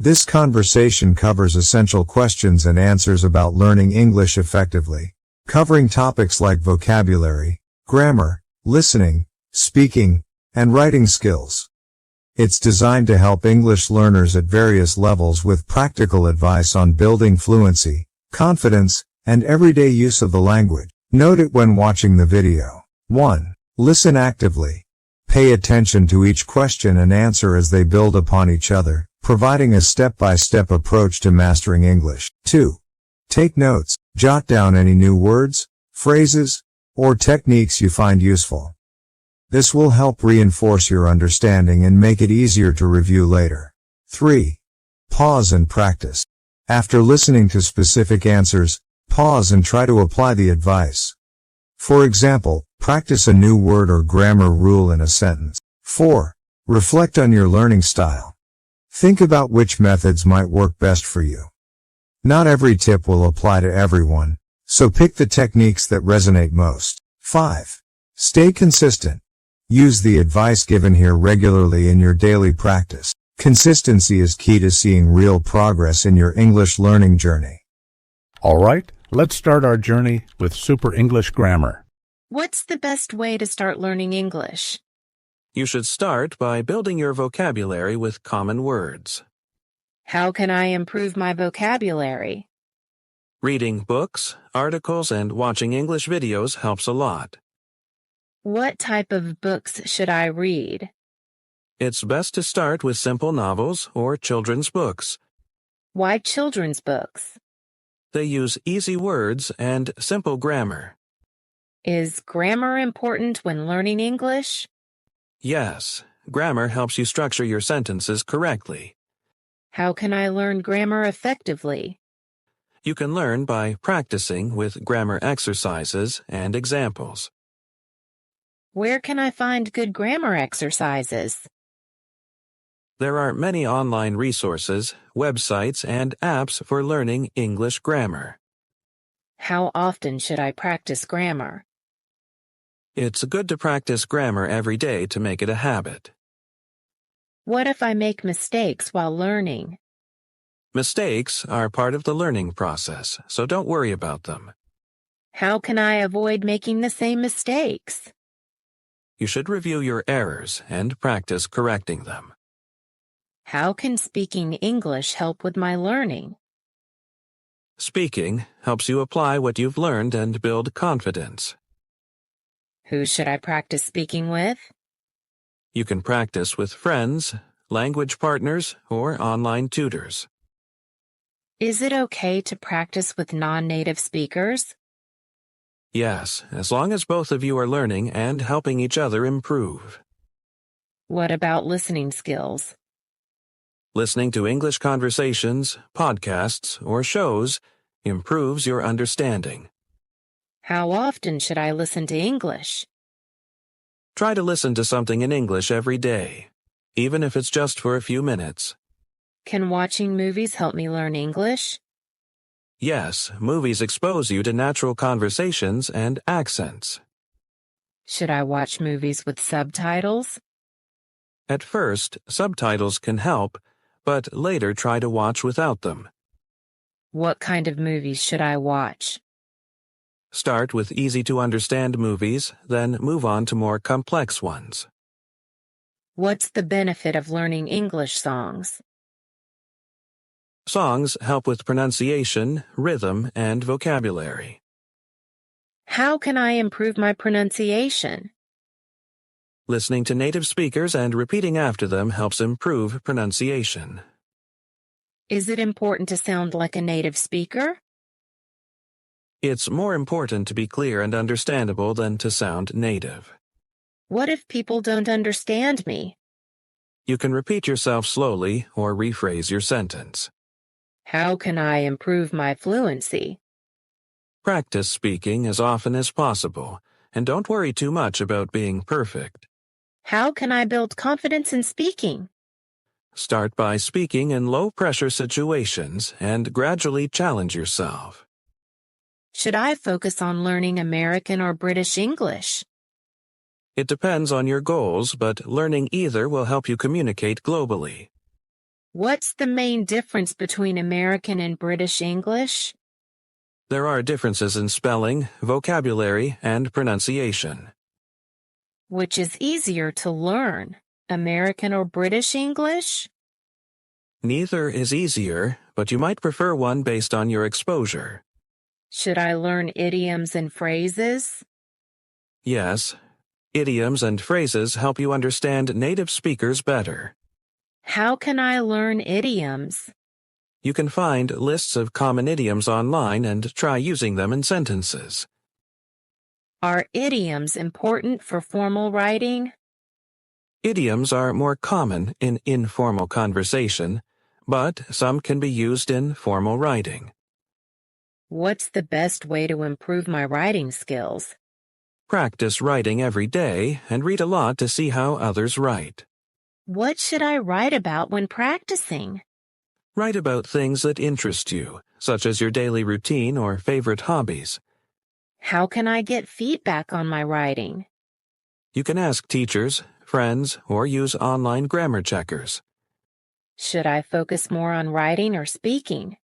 This conversation covers essential questions and answers about learning English effectively, covering topics like vocabulary, grammar, listening, speaking, and writing skills. It's designed to help English learners at various levels with practical advice on building fluency, confidence, and everyday use of the language. Note it when watching the video. 1. Listen actively. Pay attention to each question and answer as they build upon each other, providing a step-by-step approach to mastering English. 2. Take notes. Jot down any new words, phrases, or techniques you find useful. This will help reinforce your understanding and make it easier to review later. 3. Pause and practice. After listening to specific answers, pause and try to apply the advice. For example, practice a new word or grammar rule in a sentence. 4. Reflect on your learning style. Think about which methods might work best for you. Not every tip will apply to everyone, so pick the techniques that resonate most. 5. Stay consistent. Use the advice given here regularly in your daily practice. Consistency is key to seeing real progress in your English learning journey. All right, let's start our journey with Super English Grammar. What's the best way to start learning English? You should start by building your vocabulary with common words. How can I improve my vocabulary? Reading books, articles, and watching English videos helps a lot. What type of books should I read? It's best to start with simple novels or children's books. Why children's books? They use easy words and simple grammar. Is grammar important when learning English? Yes, grammar helps you structure your sentences correctly. How can I learn grammar effectively? You can learn by practicing with grammar exercises and examples. Where can I find good grammar exercises? There are many online resources, websites, and apps for learning English grammar. How often should I practice grammar? It's good to practice grammar every day to make it a habit. What if I make mistakes while learning? Mistakes are part of the learning process, so don't worry about them. How can I avoid making the same mistakes? You should review your errors and practice correcting them. How can speaking English help with my learning? Speaking helps you apply what you've learned and build confidence. Who should I practice speaking with? You can practice with friends, language partners, or online tutors. Is it okay to practice with non-native speakers? Yes, as long as both of you are learning and helping each other improve. What about listening skills? Listening to English conversations, podcasts, or shows improves your understanding. How often should I listen to English? Try to listen to something in English every day, even if it's just for a few minutes. Can watching movies help me learn English? Yes, movies expose you to natural conversations and accents. Should I watch movies with subtitles? At first, subtitles can help, but later try to watch without them. What kind of movies should I watch? Start with easy-to-understand movies, then move on to more complex ones. What's the benefit of learning English songs? Songs help with pronunciation, rhythm, and vocabulary. How can I improve my pronunciation? Listening to native speakers and repeating after them helps improve pronunciation. Is it important to sound like a native speaker? It's more important to be clear and understandable than to sound native. What if people don't understand me? You can repeat yourself slowly or rephrase your sentence. How can I improve my fluency? Practice speaking as often as possible, and don't worry too much about being perfect. How can I build confidence in speaking? Start by speaking in low-pressure situations and gradually challenge yourself. Should I focus on learning American or British English? It depends on your goals, but learning either will help you communicate globally. What's the main difference between American and British English? There are differences in spelling, vocabulary, and pronunciation. Which is easier to learn, American or British English? Neither is easier, but you might prefer one based on your exposure. Should I learn idioms and phrases? Yes, idioms and phrases help you understand native speakers better. How can I learn idioms? You can find lists of common idioms online and try using them in sentences. Are idioms important for formal writing? Idioms are more common in informal conversation, but some can be used in formal writing. What's the best way to improve my writing skills? Practice writing every day and read a lot to see how others write. What should I write about when practicing? Write about things that interest you, such as your daily routine or favorite hobbies. How can I get feedback on my writing? You can ask teachers, friends, or use online grammar checkers. Should I focus more on writing or speaking?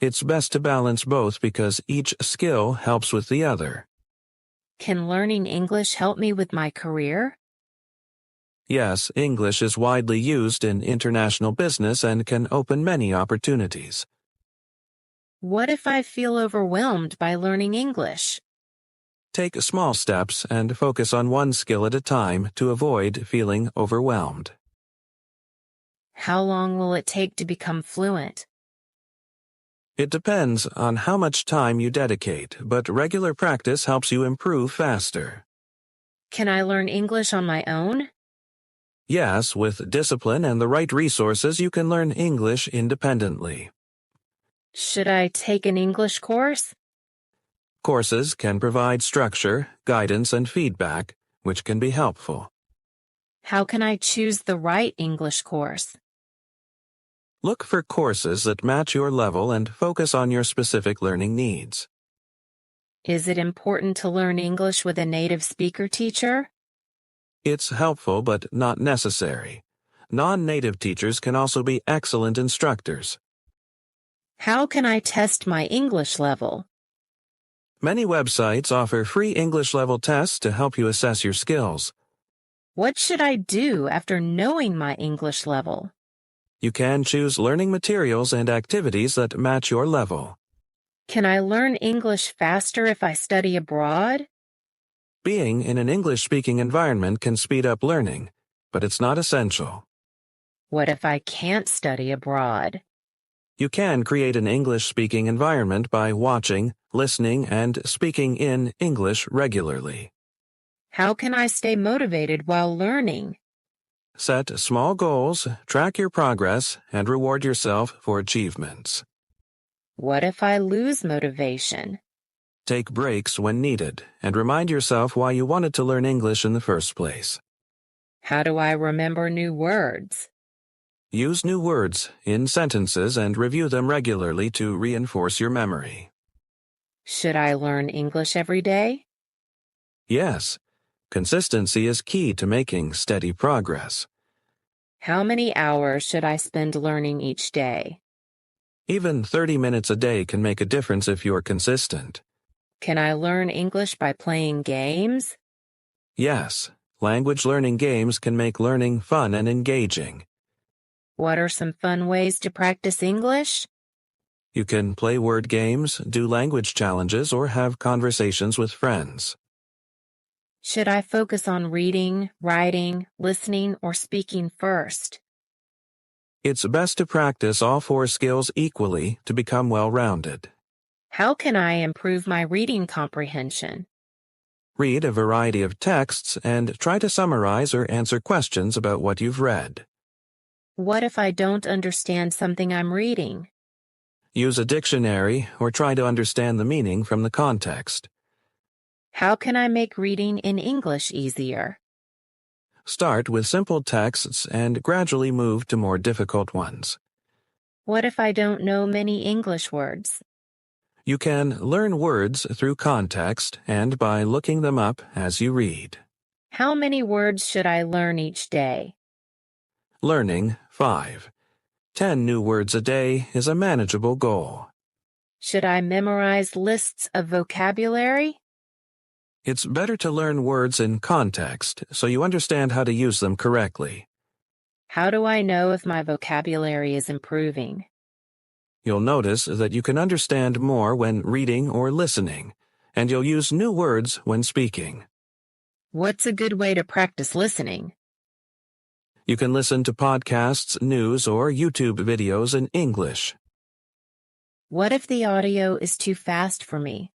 It's best to balance both because each skill helps with the other. Can learning English help me with my career? Yes, English is widely used in international business and can open many opportunities. What if I feel overwhelmed by learning English? Take small steps and focus on one skill at a time to avoid feeling overwhelmed. How long will it take to become fluent? It depends on how much time you dedicate, but regular practice helps you improve faster. Can I learn English on my own? Yes, with discipline and the right resources, you can learn English independently. Should I take an English course? Courses can provide structure, guidance, and feedback, which can be helpful. How can I choose the right English course? Look for courses that match your level and focus on your specific learning needs. Is it important to learn English with a native speaker teacher? It's helpful but not necessary. Non-native teachers can also be excellent instructors. How can I test my English level? Many websites offer free English level tests to help you assess your skills. What should I do after knowing my English level? You can choose learning materials and activities that match your level. Can I learn English faster if I study abroad? Being in an English-speaking environment can speed up learning, but it's not essential. What if I can't study abroad? You can create an English-speaking environment by watching, listening, and speaking in English regularly. How can I stay motivated while learning? Set small goals, track your progress, and reward yourself for achievements. What if I lose motivation? Take breaks when needed, and remind yourself why you wanted to learn English in the first place. How do I remember new words? Use new words in sentences and review them regularly to reinforce your memory. Should I learn English every day? Yes, consistency is key to making steady progress. How many hours should I spend learning each day? Even 30 minutes a day can make a difference if you're consistent. Can I learn English by playing games? Yes, language learning games can make learning fun and engaging. What are some fun ways to practice English? You can play word games, do language challenges, or have conversations with friends. Should I focus on reading, writing, listening, or speaking first? It's best to practice all four skills equally to become well-rounded. How can I improve my reading comprehension? Read a variety of texts and try to summarize or answer questions about what you've read. What if I don't understand something I'm reading? Use a dictionary or try to understand the meaning from the context. How can I make reading in English easier? Start with simple texts and gradually move to more difficult ones. What if I don't know many English words? You can learn words through context and by looking them up as you read. How many words should I learn each day? Learning 5. 10 new words a day is a manageable goal. Should I memorize lists of vocabulary? It's better to learn words in context so you understand how to use them correctly. How do I know if my vocabulary is improving? You'll notice that you can understand more when reading or listening, and you'll use new words when speaking. What's a good way to practice listening? You can listen to podcasts, news, or YouTube videos in English. What if the audio is too fast for me?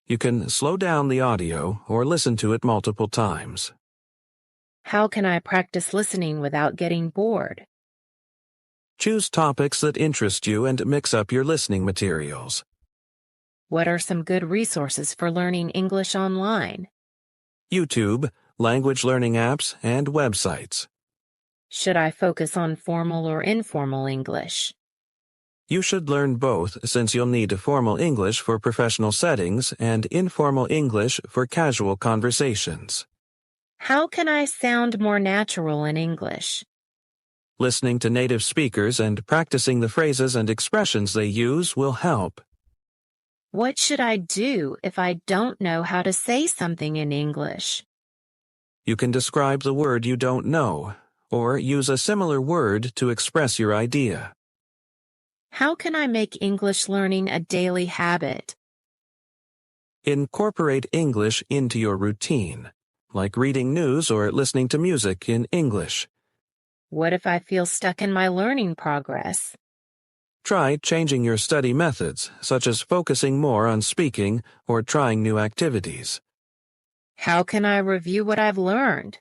You can slow down the audio or listen to it multiple times. How can I practice listening without getting bored? Choose topics that interest you and mix up your listening materials. What are some good resources for learning English online? YouTube, language learning apps, and websites. Should I focus on formal or informal English? You should learn both since you'll need formal English for professional settings and informal English for casual conversations. How can I sound more natural in English? Listening to native speakers and practicing the phrases and expressions they use will help. What should I do if I don't know how to say something in English? You can describe the word you don't know, or use a similar word to express your idea. How can I make English learning a daily habit? Incorporate English into your routine, like reading news or listening to music in English. What if I feel stuck in my learning progress? Try changing your study methods, such as focusing more on speaking or trying new activities. How can I review what I've learned?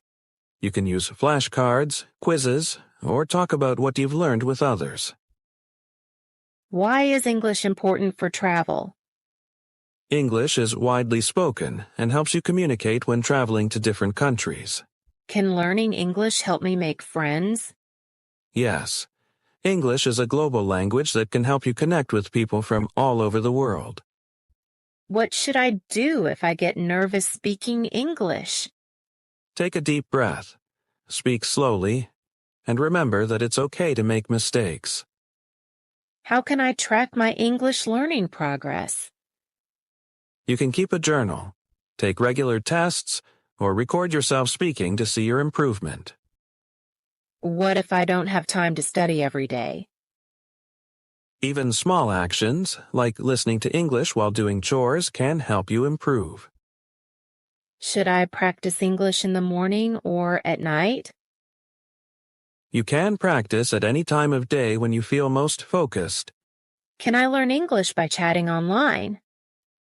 You can use flashcards, quizzes, or talk about what you've learned with others. Why is English important for travel? English is widely spoken and helps you communicate when traveling to different countries. Can learning English help me make friends? Yes. English is a global language that can help you connect with people from all over the world. What should I do if I get nervous speaking English? Take a deep breath, speak slowly, and remember that it's okay to make mistakes. How can I track my English learning progress? You can keep a journal, take regular tests, or record yourself speaking to see your improvement. What if I don't have time to study every day? Even small actions, like listening to English while doing chores, can help you improve. Should I practice English in the morning or at night? You can practice at any time of day when you feel most focused. Can I learn English by chatting online?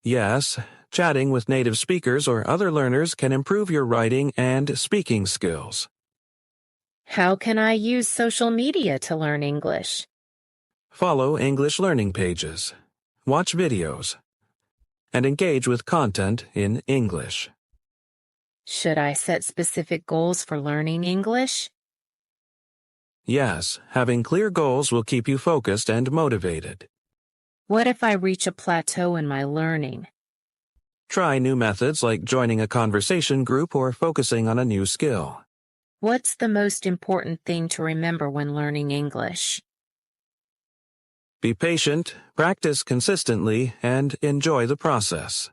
Yes, chatting with native speakers or other learners can improve your writing and speaking skills. How can I use social media to learn English? Follow English learning pages, watch videos, and engage with content in English. Should I set specific goals for learning English? Yes, having clear goals will keep you focused and motivated. What if I reach a plateau in my learning? Try new methods like joining a conversation group or focusing on a new skill. What's the most important thing to remember when learning English? Be patient, practice consistently, and enjoy the process.